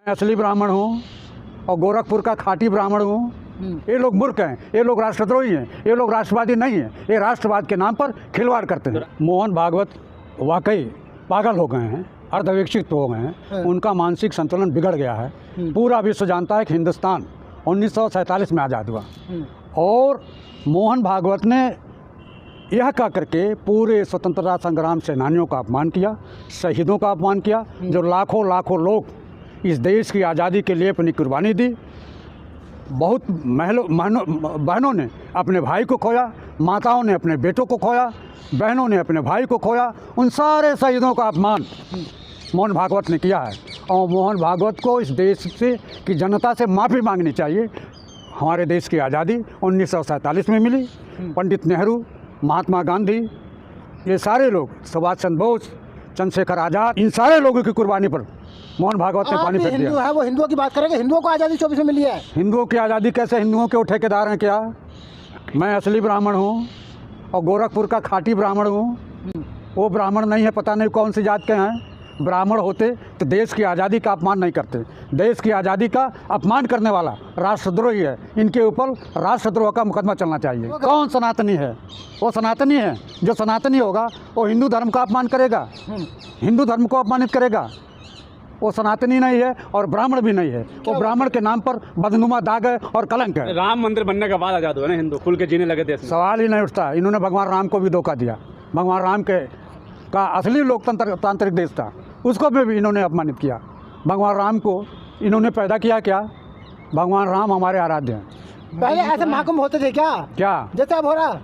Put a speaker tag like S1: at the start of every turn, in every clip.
S1: मैं असली ब्राह्मण हूँ और गोरखपुर का खाटी ब्राह्मण हूँ। ये लोग मूर्ख हैं, ये लोग राष्ट्रद्रोही हैं, ये लोग राष्ट्रवादी नहीं हैं, ये राष्ट्रवाद के नाम पर खिलवाड़ करते हैं। मोहन भागवत वाकई पागल हो गए हैं, अर्धविकसित हो गए हैं, उनका मानसिक संतुलन बिगड़ गया है। पूरा विश्व जानता है कि हिंदुस्तान 1947 में आज़ाद हुआ और मोहन भागवत ने यह कह करके पूरे स्वतंत्रता संग्राम सेनानियों का अपमान किया, शहीदों का अपमान किया, जो लाखों लाखों लोग इस देश की आज़ादी के लिए अपनी कुर्बानी दी। बहुत बहनों ने अपने भाई को खोया, माताओं ने अपने बेटों को खोया, बहनों ने अपने भाई को खोया। उन सारे शहीदों का अपमान मोहन भागवत ने किया है और मोहन भागवत को इस देश से की जनता से माफ़ी मांगनी चाहिए। हमारे देश की आज़ादी 1947 में मिली। पंडित नेहरू, महात्मा गांधी, ये सारे लोग, सुभाष चंद्र बोस, चंद्रशेखर आज़ाद, इन सारे लोगों की कुर्बानी पर मोहन भागवत ने पानी फेर दिया।
S2: हिंदू है, वो हिंदुओं की बात करेंगे। हिंदुओं को आज़ादी 24 में मिली है।
S1: हिंदुओं की आज़ादी कैसे? हिंदुओं के वो ठेकेदार हैं क्या? मैं असली ब्राह्मण हूँ और गोरखपुर का खाटी ब्राह्मण हूँ। वो ब्राह्मण नहीं है, पता नहीं कौन सी जात के हैं। ब्राह्मण होते तो देश की आज़ादी का अपमान नहीं करते। देश की आज़ादी का अपमान करने वाला राष्ट्रद्रोही है। इनके ऊपर राष्ट्रद्रोह का मुकदमा चलना चाहिए। कौन सनातनी है? वो सनातनी है। जो सनातनी होगा वो हिंदू धर्म का अपमान करेगा, हिंदू धर्म को अपमानित करेगा। वो सनातनी नहीं है और ब्राह्मण भी नहीं है। वो ब्राह्मण के नाम पर बदनुमा दाग है और कलंक है।
S3: राम मंदिर बनने के बाद आज़ाद हुआ ना हिंदू, खुल के जीने लगे देश में।
S1: सवाल ही नहीं उठता। इन्होंने भगवान राम को भी धोखा दिया। भगवान राम के का असली तांत्रिक देश था, उसको भी इन्होंने अपमानित किया। भगवान राम को इन्होंने पैदा किया क्या? भगवान राम हमारे आराध्य हैं।
S2: पहले ऐसे महाकुंभ होते थे क्या? जैसे अब हो रहा?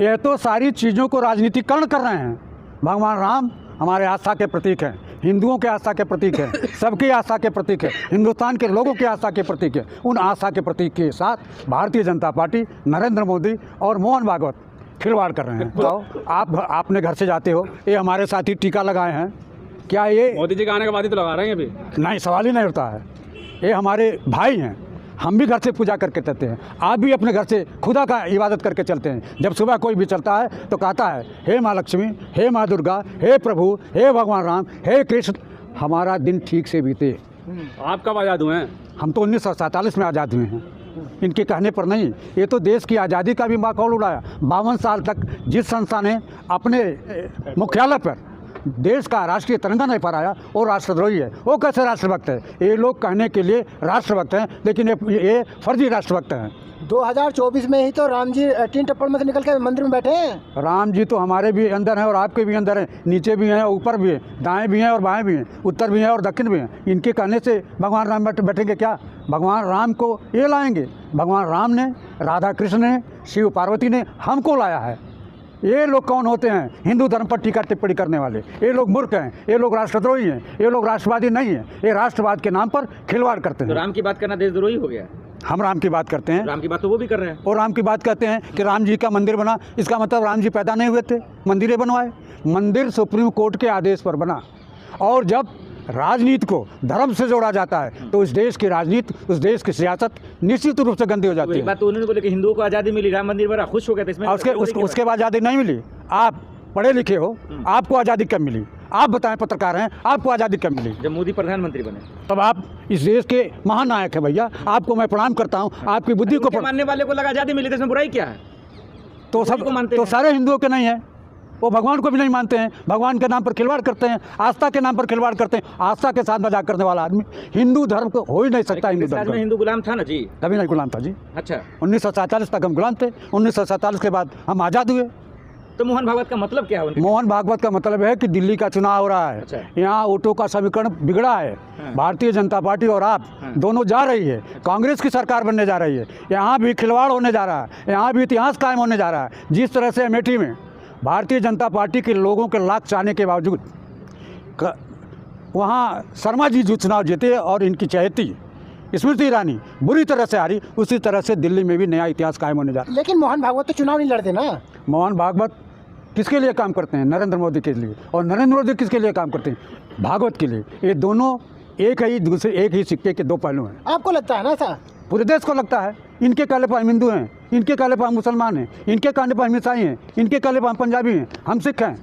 S1: ये तो सारी चीज़ों को राजनीतिकरण कर रहे हैं। भगवान राम हमारे आस्था के प्रतीक हैं, हिंदुओं के आस्था के प्रतीक हैं, सबकी आस्था के प्रतीक है, हिंदुस्तान के लोगों की आस्था के प्रतीक है। उन आस्था के प्रतीक के साथ भारतीय जनता पार्टी, नरेंद्र मोदी और मोहन भागवत खिलवाड़ कर रहे हैं। तो आपने घर से जाते हो, ये हमारे साथी टीका लगाए हैं, क्या ये
S3: मोदी जी के आने के बाद ही तो लगा रहे हैं अभी?
S1: नहीं, सवाल ही नहीं उठता है। ये हमारे भाई हैं, हम भी घर से पूजा करके चलते हैं। आप भी अपने घर से खुदा का इबादत करके चलते हैं। जब सुबह कोई भी चलता है तो कहता है, हे माँ लक्ष्मी, हे माँ दुर्गा, हे प्रभु, हे भगवान राम, हे कृष्ण, हमारा दिन ठीक से बीते।
S3: आप कब आज़ाद हुए हैं?
S1: हम तो 1947 में आज़ाद हुए हैं। इनके कहने पर नहीं, ये तो देश की आज़ादी का भी माहौल उड़ाया। 52 साल तक जिस संस्था ने अपने मुख्यालय पर देश का राष्ट्रीय तिरंगा नहीं फहराया, वो राष्ट्रद्रोही है। वो कैसे राष्ट्रभक्त है? ये लोग कहने के लिए राष्ट्रभक्त हैं, लेकिन ये फर्जी राष्ट्रभक्त हैं।
S2: 2024 में ही तो राम जी टीन टप्पड़ में से निकल के मंदिर में बैठे हैं।
S1: राम जी तो हमारे भी अंदर हैं और आपके भी अंदर हैं, नीचे भी हैं, ऊपर भी हैं, दाएं भी हैं और बाएं भी हैं, उत्तर भी हैं और दक्षिण भी हैं। इनके कहने से भगवान राम बैठेंगे क्या? भगवान राम को ये लाएंगे। भगवान राम ने, राधा कृष्ण ने, शिव पार्वती ने हमको लाया है। ये लोग कौन होते हैं? हिंदू धर्म पर टीका टिप्पणी करने वाले। ये लोग मूर्ख हैं, ये लोग राष्ट्रद्रोही हैं, ये लोग राष्ट्रवादी नहीं हैं, ये राष्ट्रवाद के नाम पर खिलवाड़ करते हैं।
S3: तो राम की बात करना देशद्रोही हो गया?
S1: हम राम की बात करते हैं।
S3: राम की बात तो वो भी कर रहे हैं।
S1: और राम की बात कहते हैं कि राम जी का मंदिर बना, इसका मतलब राम जी पैदा नहीं हुए थे, मंदिरें बनवाए। मंदिर सुप्रीम कोर्ट के आदेश पर बना। और जब राजनीति को धर्म से जोड़ा जाता है तो उस देश की राजनीति, उस देश की सियासत निश्चित रूप से गंदी हो जाती है।
S3: बात तो उन्होंने बोले कि हिंदुओं को आज़ादी मिली, राम मंदिर बना, खुश हो गए थे इसमें।
S1: उसके बाद आज़ादी नहीं मिली। आप पढ़े लिखे हो, आपको आज़ादी कब मिली? आप बताएं, पत्रकार हैं, आपको आज़ादी कब मिली?
S3: जब मोदी प्रधानमंत्री बने।
S1: तब आप इस देश के महानायक हैं भैया, आपको मैं प्रणाम करता हूँ। आपकी बुद्धि को
S3: मानने वाले को लगा आज़ादी मिली, इसमें बुराई क्या है?
S1: तो सब मानते, तो सारे हिंदुओं के नहीं है। वो भगवान को भी नहीं मानते हैं, भगवान के नाम पर खिलवाड़ करते हैं, आस्था के नाम पर खिलवाड़ करते हैं। आस्था के साथ मजाक करने वाला आदमी हिंदू धर्म को हो ही नहीं सकता। हिंदू धर्म में
S3: हिंदू गुलाम था ना जी?
S1: कभी नहीं गुलाम था जी।
S3: अच्छा,
S1: 1947 तक हम गुलाम थे। 1947 के बाद हम आज़ाद हुए।
S3: तो मोहन भागवत का मतलब क्या है?
S1: मोहन भागवत का मतलब है कि दिल्ली का चुनाव हो रहा है।
S3: अच्छा।
S1: यहाँ वोटों का समीकरण बिगड़ा है। भारतीय जनता पार्टी और आप दोनों जा रही है, कांग्रेस की सरकार बनने जा रही है। यहाँ भी खिलवाड़ होने जा रहा है, यहाँ भी इतिहास कायम होने जा रहा है। जिस तरह से अमेठी में भारतीय जनता पार्टी के लोगों के लाख चाहने के बावजूद वहाँ शर्मा जी जो चुनाव जीते और इनकी चहेती स्मृति ईरानी बुरी तरह से हारी, उसी तरह से दिल्ली में भी नया इतिहास कायम होने जा रहा है।
S2: लेकिन मोहन भागवत तो चुनाव नहीं लड़ते ना।
S1: मोहन भागवत किसके लिए काम करते हैं? नरेंद्र मोदी के लिए। और नरेंद्र मोदी किसके लिए काम करते हैं? भागवत के लिए। ये दोनों एक ही सिक्के के दो पहलू हैं।
S2: आपको लगता है ना ऐसा?
S1: पूरे देश को लगता है। इनके कहने पर हम हिंदू हैं, इनके कहने पर हम मुसलमान हैं, इनके कहने पर हम ईसाई हैं, इनके कहने पर हम पंजाबी हैं, हम सिख हैं।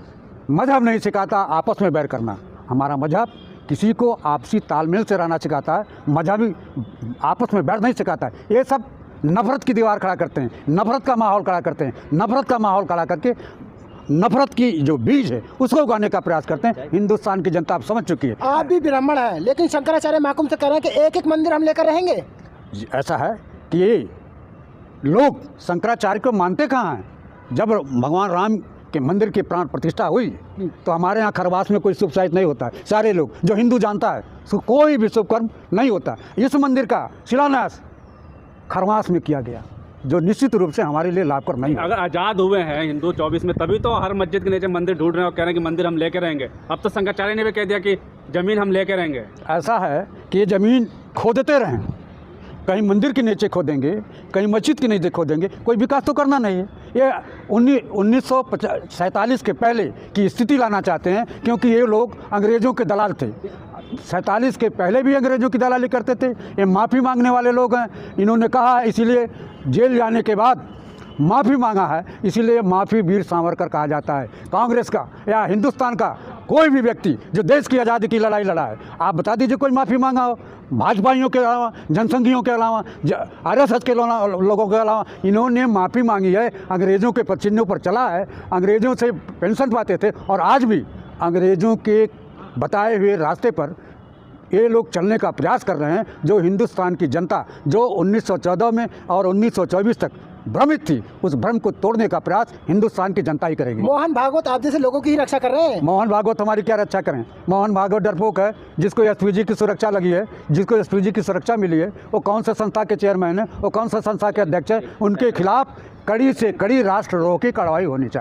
S1: मजहब नहीं सिखाता आपस में बैर करना। हमारा मजहब किसी को आपसी तालमेल से रहना सिखाता है, मजहबी आपस में बैठ नहीं सिखाता है। ये सब नफरत की दीवार खड़ा करते हैं, नफरत का माहौल खड़ा करते हैं, नफरत का माहौल खड़ा करके नफरत की जो बीज है उसको उगाने का प्रयास करते हैं। हिंदुस्तान की जनता आप समझ चुकी है।
S2: आप भी ब्राह्मण हैं, लेकिन शंकराचार्य महाकुंभ से कह रहे हैं कि एक एक मंदिर हम लेकर रहेंगे।
S1: ऐसा है कि ये लोग शंकराचार्य को मानते कहाँ हैं? जब भगवान राम के मंदिर की प्राण प्रतिष्ठा हुई तो हमारे यहाँ खरवास में कोई शुभ साहित्य नहीं होता है। सारे लोग जो हिंदू जानता है कोई भी शुभ कर्म नहीं होता। इस मंदिर का शिलान्यास खरवास में किया गया, जो निश्चित रूप से हमारे लिए लाभकर नहीं है।
S4: अगर आज़ाद हुए हैं हिंदू 24 में, तभी तो हर मस्जिद के नीचे मंदिर ढूंढ रहे हैं और कह रहे हैं कि मंदिर हम लेके रहेंगे। अब तो शंकराचार्य ने भी कह दिया कि ज़मीन हम लेके रहेंगे।
S1: ऐसा है कि ये ज़मीन खोदते रहें, कहीं मंदिर के नीचे खोदेंगे, कहीं मस्जिद के नीचे खोदेंगे, कोई विकास तो करना नहीं है। ये 1947 के पहले की स्थिति लाना चाहते हैं, क्योंकि ये लोग अंग्रेज़ों के दलाल थे। 47 के पहले भी अंग्रेज़ों की दलाली करते थे। ये माफ़ी मांगने वाले लोग हैं। इन्होंने कहा है, इसीलिए जेल जाने के बाद माफ़ी मांगा है, इसीलिए माफ़ी वीर सावरकर कहा जाता है। कांग्रेस का या हिंदुस्तान का कोई भी व्यक्ति जो देश की आज़ादी की लड़ाई लड़ा है, आप बता दीजिए कोई माफ़ी मांगा हो? भाजपाइयों के अलावा, जनसंघियों के अलावा, RSS के लोगों के अलावा इन्होंने माफ़ी मांगी है। अंग्रेज़ों के चिन्हों पर चला है, अंग्रेज़ों से पेंशन पाते थे और आज भी अंग्रेज़ों के बताए हुए रास्ते पर ये लोग चलने का प्रयास कर रहे हैं। जो हिंदुस्तान की जनता जो 1914 में और 1924 तक भ्रमित थी, उस भ्रम को तोड़ने का प्रयास हिंदुस्तान की जनता ही करेगी।
S2: मोहन भागवत आप जैसे लोगों की ही रक्षा कर रहे हैं।
S1: मोहन भागवत हमारी क्या रक्षा करें? मोहन भागवत डरपोक है, जिसको SPG की सुरक्षा लगी है, जिसको SPG की सुरक्षा मिली है। वो कौन सा संस्था के चेयरमैन है, वो कौन सा संस्था के अध्यक्ष है? उनके खिलाफ कड़ी से कड़ी राष्ट्रद्रोह की कार्रवाई होनी चाहिए।